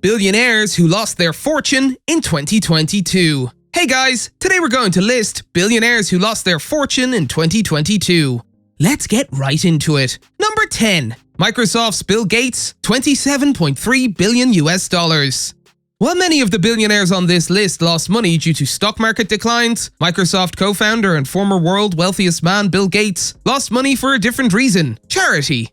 Billionaires who lost their fortune in 2022. Hey guys, today we're going to list billionaires who lost their fortune in 2022. Let's get right into it. Number 10. Microsoft's Bill Gates, $27.3 billion US. While many of the billionaires on this list lost money due to stock market declines, Microsoft co-founder and former world wealthiest man Bill Gates lost money for a different reason: charity.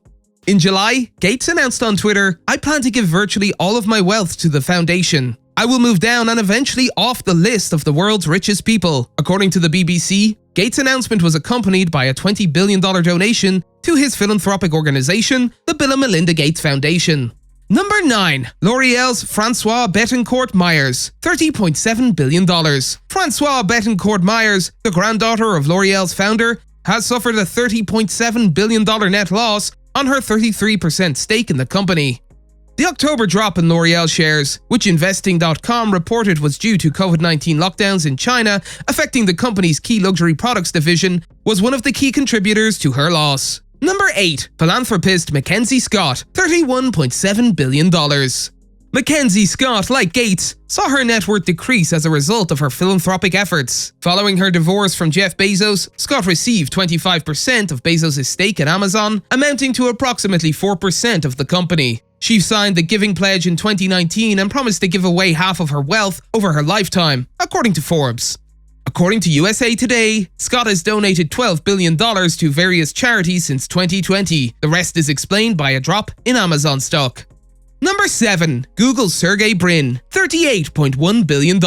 In July, Gates announced on Twitter, "I plan to give virtually all of my wealth to the foundation. I will move down and eventually off the list of the world's richest people." According to the BBC, Gates' announcement was accompanied by a $20 billion donation to his philanthropic organization, the Bill and Melinda Gates Foundation. Number 9. L'Oreal's François Bettencourt-Meyers, $30.7 billion. François Bettencourt-Meyers, the granddaughter of L'Oreal's founder, has suffered a $30.7 billion net loss on her 33% stake in the company. The October drop in L'Oreal shares, which Investing.com reported was due to COVID-19 lockdowns in China affecting the company's key luxury products division, was one of the key contributors to her loss. Number 8. Philanthropist Mackenzie Scott, $31.7 billion. Mackenzie Scott, like Gates, saw her net worth decrease as a result of her philanthropic efforts. Following her divorce from Jeff Bezos, Scott received 25% of Bezos' stake in Amazon, amounting to approximately 4% of the company. She signed the Giving Pledge in 2019 and promised to give away half of her wealth over her lifetime, according to Forbes. According to USA Today, Scott has donated $12 billion to various charities since 2020. The rest is explained by a drop in Amazon stock. Number 7. Google's Sergey Brin, $38.1 billion.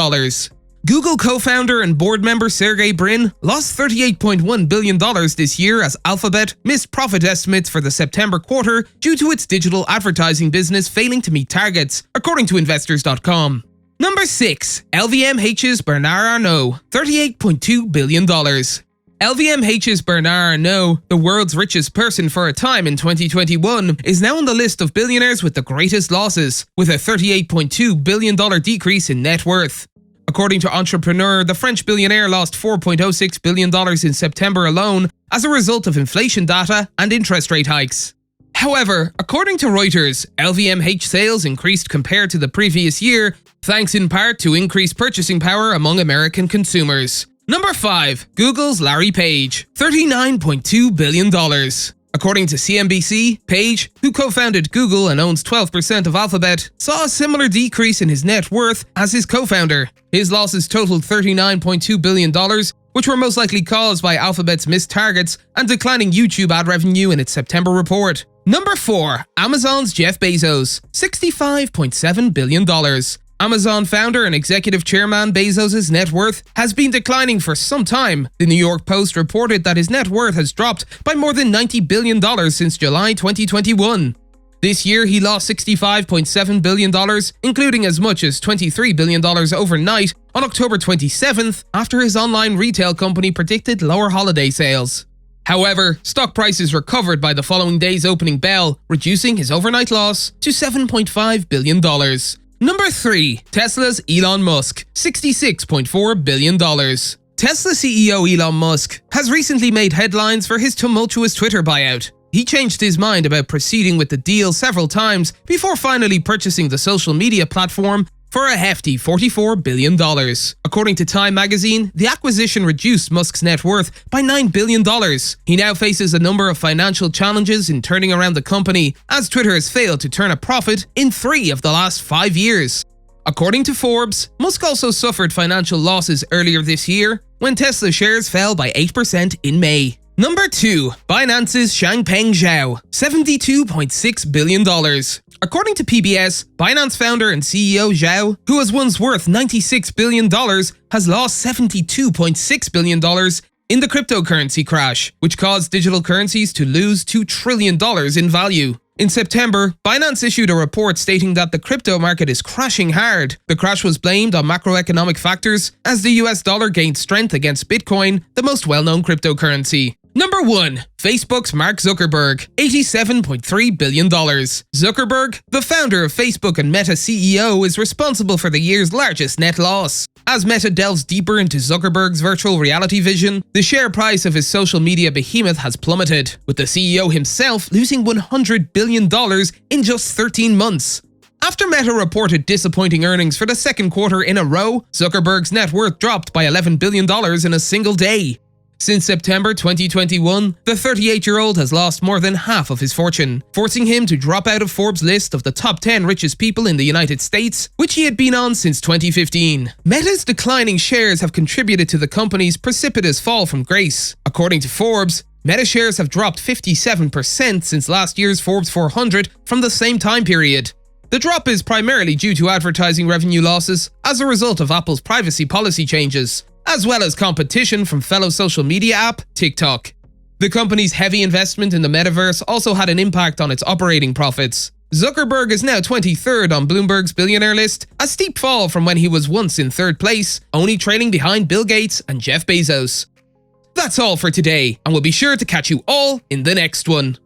Google co-founder and board member Sergey Brin lost $38.1 billion this year as Alphabet missed profit estimates for the September quarter due to its digital advertising business failing to meet targets, according to Investors.com. Number 6. LVMH's Bernard Arnault, $38.2 billion. LVMH's Bernard Arnault, the world's richest person for a time in 2021, is now on the list of billionaires with the greatest losses, with a $38.2 billion decrease in net worth. According to Entrepreneur, the French billionaire lost $4.06 billion in September alone as a result of inflation data and interest rate hikes. However, according to Reuters, LVMH sales increased compared to the previous year, thanks in part to increased purchasing power among American consumers. Number 5. Google's Larry Page, $39.2 billion. According to CNBC, Page, who co-founded Google and owns 12% of Alphabet, saw a similar decrease in his net worth as his co-founder. His losses totaled $39.2 billion, which were most likely caused by Alphabet's missed targets and declining YouTube ad revenue in its September report. Number 4. Amazon's Jeff Bezos, $65.7 billion. Amazon founder and executive chairman Bezos' net worth has been declining for some time. The New York Post reported that his net worth has dropped by more than $90 billion since July 2021. This year, he lost $65.7 billion, including as much as $23 billion overnight on October 27th, after his online retail company predicted lower holiday sales. However, stock prices recovered by the following day's opening bell, reducing his overnight loss to $7.5 billion. Number 3. Tesla's Elon Musk, $66.4 billion. Tesla CEO Elon Musk has recently made headlines for his tumultuous Twitter buyout. He changed his mind about proceeding with the deal several times before finally purchasing the social media platform for a hefty $44 billion. According to Time magazine, the acquisition reduced Musk's net worth by $9 billion. He now faces a number of financial challenges in turning around the company, as Twitter has failed to turn a profit in 3 of the last 5 years. According to Forbes, Musk also suffered financial losses earlier this year when Tesla shares fell by 8% in May. Number 2. Binance's Changpeng Zhao, $72.6 billion. According to PBS, Binance founder and CEO Zhao, who was once worth $96 billion, has lost $72.6 billion in the cryptocurrency crash, which caused digital currencies to lose $2 trillion in value. In September, Binance issued a report stating that the crypto market is crashing hard. The crash was blamed on macroeconomic factors as the US dollar gained strength against Bitcoin, the most well-known cryptocurrency. Number 1. Facebook's Mark Zuckerberg, $87.3 billion. Zuckerberg, the founder of Facebook and Meta CEO, is responsible for the year's largest net loss. As Meta delves deeper into Zuckerberg's virtual reality vision, the share price of his social media behemoth has plummeted, with the CEO himself losing $100 billion in just 13 months. After Meta reported disappointing earnings for the second quarter in a row, Zuckerberg's net worth dropped by $11 billion in a single day. Since September 2021, the 38-year-old has lost more than half of his fortune, forcing him to drop out of Forbes' list of the top 10 richest people in the United States, which he had been on since 2015. Meta's declining shares have contributed to the company's precipitous fall from grace. According to Forbes, Meta shares have dropped 57% since last year's Forbes 400 from the same time period. The drop is primarily due to advertising revenue losses as a result of Apple's privacy policy changes, as well as competition from fellow social media app TikTok. The company's heavy investment in the metaverse also had an impact on its operating profits. Zuckerberg is now 23rd on Bloomberg's billionaire list, a steep fall from when he was once in third place, only trailing behind Bill Gates and Jeff Bezos. That's all for today, and we'll be sure to catch you all in the next one.